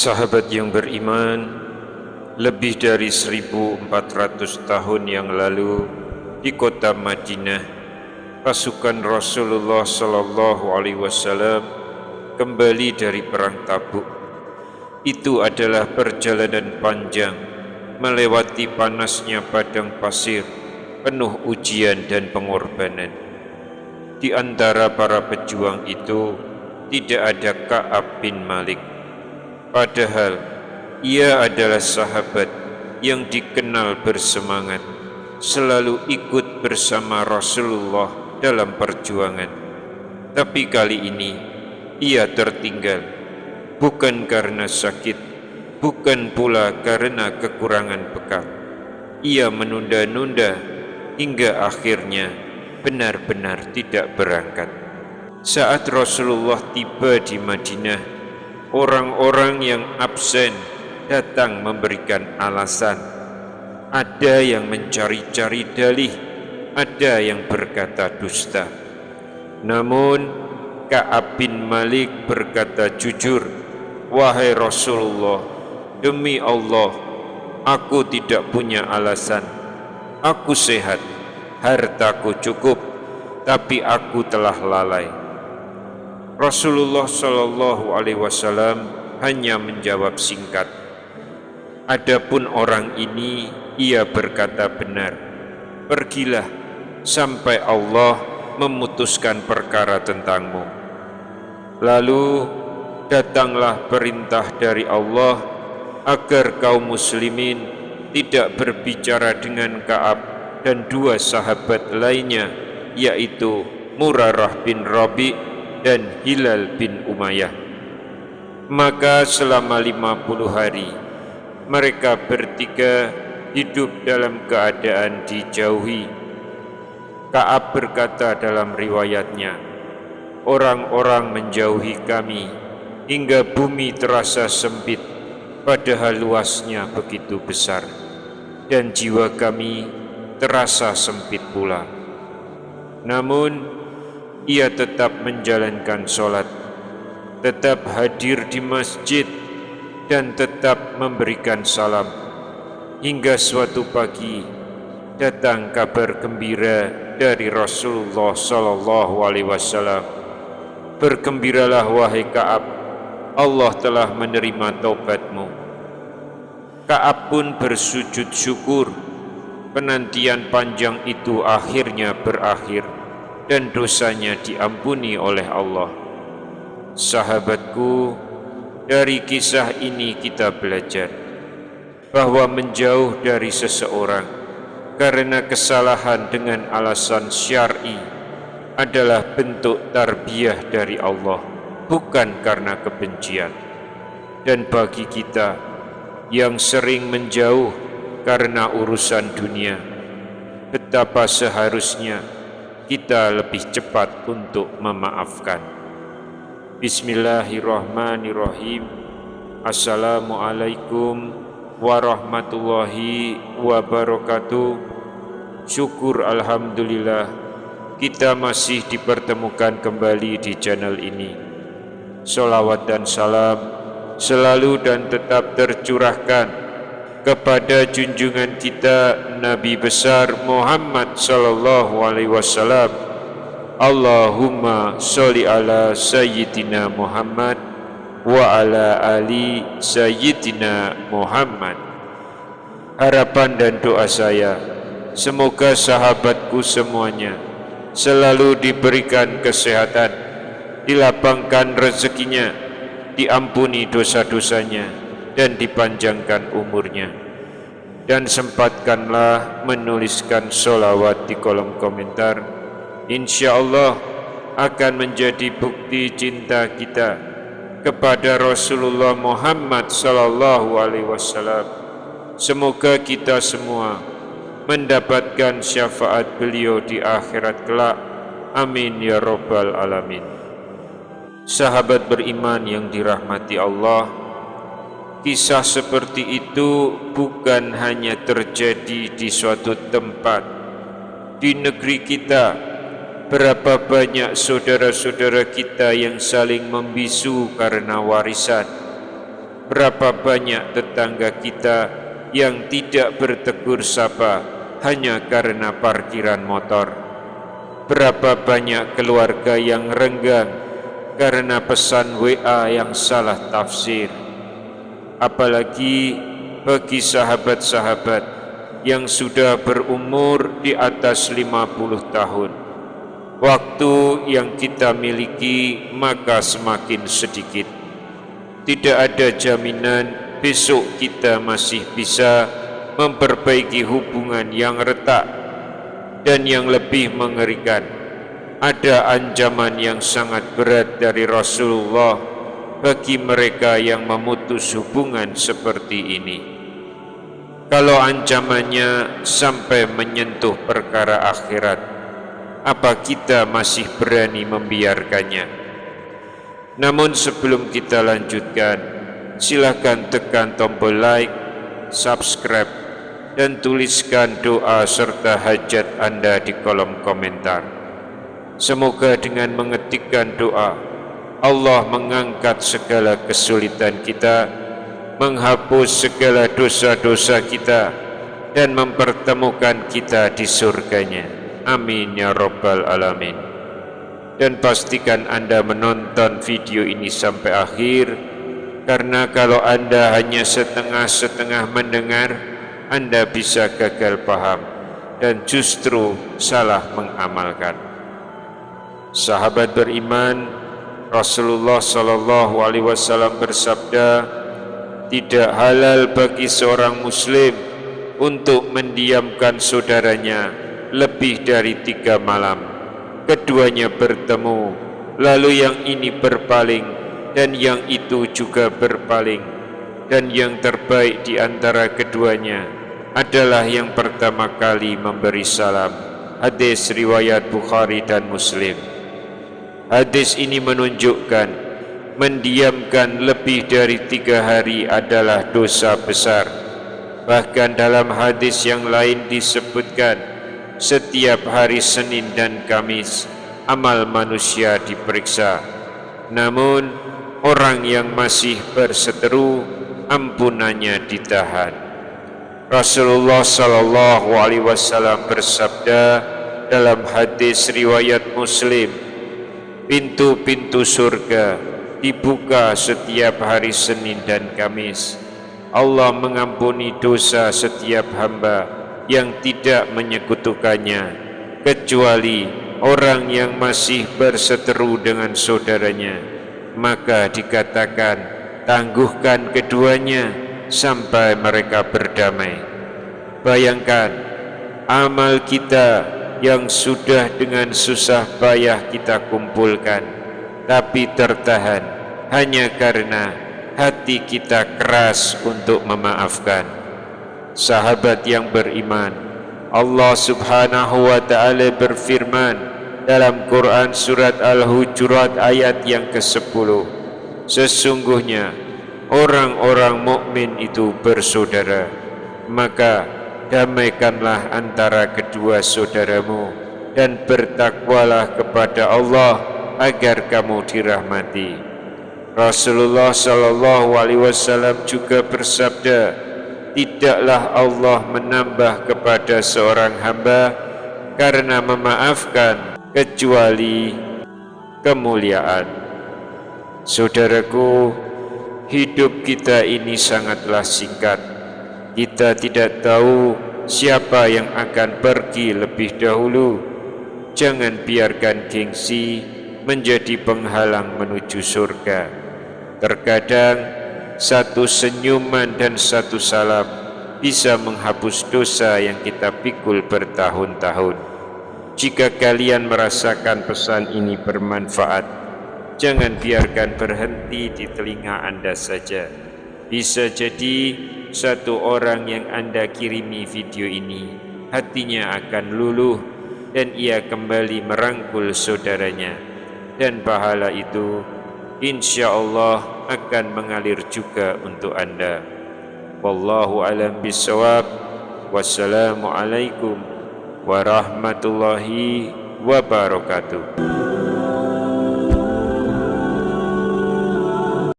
Sahabat yang beriman, lebih dari 1400 tahun yang lalu di kota Madinah, pasukan Rasulullah sallallahu alaihi wasallam kembali dari perang Tabuk. Itu adalah perjalanan panjang melewati panasnya padang pasir penuh ujian dan pengorbanan. Di antara para pejuang itu tidak ada Ka'ab bin Malik. Padahal ia adalah sahabat yang dikenal bersemangat, selalu ikut bersama Rasulullah dalam perjuangan. Tapi kali ini ia tertinggal, bukan karena sakit, bukan pula karena kekurangan bekal. Ia menunda-nunda hingga akhirnya benar-benar tidak berangkat. Saat Rasulullah tiba di Madinah, orang-orang yang absen datang memberikan alasan. Ada yang mencari-cari dalih, ada yang berkata dusta. Namun Ka'ab bin Malik berkata jujur, "Wahai Rasulullah, demi Allah, aku tidak punya alasan. Aku sehat, hartaku cukup, tapi aku telah lalai." Rasulullah sallallahu alaihi wasallam hanya menjawab singkat, "Adapun orang ini," ia berkata benar, "pergilah sampai Allah memutuskan perkara tentangmu." Lalu datanglah perintah dari Allah agar kaum muslimin tidak berbicara dengan Ka'ab dan dua sahabat lainnya, yaitu Murarah bin Rabi' dan Hilal bin Umayyah. Maka selama 50 hari mereka bertiga hidup dalam keadaan dijauhi. Ka'ab berkata dalam riwayatnya, "Orang-orang menjauhi kami hingga bumi terasa sempit, padahal luasnya begitu besar, dan jiwa kami terasa sempit pula." Namun ia tetap menjalankan sholat, tetap hadir di masjid, dan tetap memberikan salam. Hingga suatu pagi datang kabar gembira dari Rasulullah sallallahu alaihi wasallam. "Bergembiralah wahai Ka'ab, Allah telah menerima taubatmu." Ka'ab pun bersujud syukur. Penantian panjang itu akhirnya berakhir dan dosanya diampuni oleh Allah. Sahabatku, dari kisah ini kita belajar bahwa menjauh dari seseorang karena kesalahan dengan alasan syar'i adalah bentuk tarbiyah dari Allah, bukan karena kebencian. Dan bagi kita yang sering menjauh karena urusan dunia, betapa seharusnya kita lebih cepat untuk memaafkan. Bismillahirrahmanirrahim. Assalamualaikum warahmatullahi wabarakatuh. Syukur alhamdulillah kita masih dipertemukan kembali di channel ini. Sholawat dan salam selalu dan tetap tercurahkan kepada junjungan kita Nabi besar Muhammad sallallahu alaihi wasallam. Allahumma sholli ala sayyidina Muhammad wa ala ali sayyidina Muhammad. Harapan dan doa saya, semoga sahabatku semuanya selalu diberikan kesehatan, dilapangkan rezekinya, diampuni dosa-dosanya, dan dipanjangkan umurnya. Dan sempatkanlah menuliskan sholawat di kolom komentar. Insya Allah akan menjadi bukti cinta kita kepada Rasulullah Muhammad sallallahu alaihi wasallam. Semoga kita semua mendapatkan syafaat beliau di akhirat kelak. Amin ya rabbal alamin. Sahabat beriman yang dirahmati Allah, kisah seperti itu bukan hanya terjadi di suatu tempat. Di negeri kita, berapa banyak saudara-saudara kita yang saling membisu karena warisan. Berapa banyak tetangga kita yang tidak bertegur sapa hanya karena parkiran motor. Berapa banyak keluarga yang renggang karena pesan WA yang salah tafsir. Apalagi bagi sahabat-sahabat yang sudah berumur di atas 50 tahun. Waktu yang kita miliki maka semakin sedikit. Tidak ada jaminan besok kita masih bisa memperbaiki hubungan yang retak. Dan yang lebih mengerikan, ada ancaman yang sangat berat dari Rasulullah bagi mereka yang memutus hubungan seperti ini. Kalau ancamannya sampai menyentuh perkara akhirat, apa kita masih berani membiarkannya? Namun sebelum kita lanjutkan, silakan tekan tombol like, subscribe, dan tuliskan doa serta hajat Anda di kolom komentar. Semoga dengan mengetikkan doa, Allah mengangkat segala kesulitan kita, menghapus segala dosa-dosa kita, dan mempertemukan kita di surganya. Amin ya Rabbal Alamin. Dan pastikan Anda menonton video ini sampai akhir, karena kalau Anda hanya setengah-setengah mendengar, Anda bisa gagal paham dan justru salah mengamalkan. Sahabat beriman, Rasulullah Shallallahu Alaihi Wasallam bersabda, tidak halal bagi seorang muslim untuk mendiamkan saudaranya lebih dari 3 malam. Keduanya bertemu, lalu yang ini berpaling dan yang itu juga berpaling, dan yang terbaik di antara keduanya adalah yang pertama kali memberi salam. Hadis riwayat Bukhari dan Muslim. Hadis ini menunjukkan mendiamkan lebih dari 3 hari adalah dosa besar. Bahkan dalam hadis yang lain disebutkan, setiap hari Senin dan Kamis amal manusia diperiksa. Namun orang yang masih berseteru, ampunannya ditahan. Rasulullah Shallallahu Alaihi Wasallam bersabda dalam hadis riwayat Muslim, pintu-pintu surga dibuka setiap hari Senin dan Kamis. Allah mengampuni dosa setiap hamba yang tidak menyekutukannya, kecuali orang yang masih berseteru dengan saudaranya. Maka dikatakan, tangguhkan keduanya sampai mereka berdamai. Bayangkan, amal kita yang sudah dengan susah payah kita kumpulkan, tapi tertahan hanya karena hati kita keras untuk memaafkan. Sahabat yang beriman, Allah Subhanahu wa Ta'ala berfirman dalam Quran surat Al-Hujurat ayat yang ke-10, sesungguhnya orang-orang mukmin itu bersaudara, maka damaikanlah antara kedua saudaramu dan bertakwalah kepada Allah agar kamu dirahmati. Rasulullah Shallallahu Alaihi Wasallam juga bersabda, tidaklah Allah menambah kepada seorang hamba karena memaafkan kecuali kemuliaan. Saudaraku, hidup kita ini sangatlah singkat. Kita tidak tahu siapa yang akan pergi lebih dahulu. Jangan biarkan gengsi menjadi penghalang menuju surga. Terkadang satu senyuman dan satu salam bisa menghapus dosa yang kita pikul bertahun-tahun. Jika kalian merasakan pesan ini bermanfaat, jangan biarkan berhenti di telinga Anda saja. Bisa jadi satu orang yang Anda kirimi video ini, hatinya akan luluh dan ia kembali merangkul saudaranya, dan pahala itu insya Allah akan mengalir juga untuk Anda. Wallahu a'lam bishawab. Wassalamualaikum warahmatullahi wabarakatuh.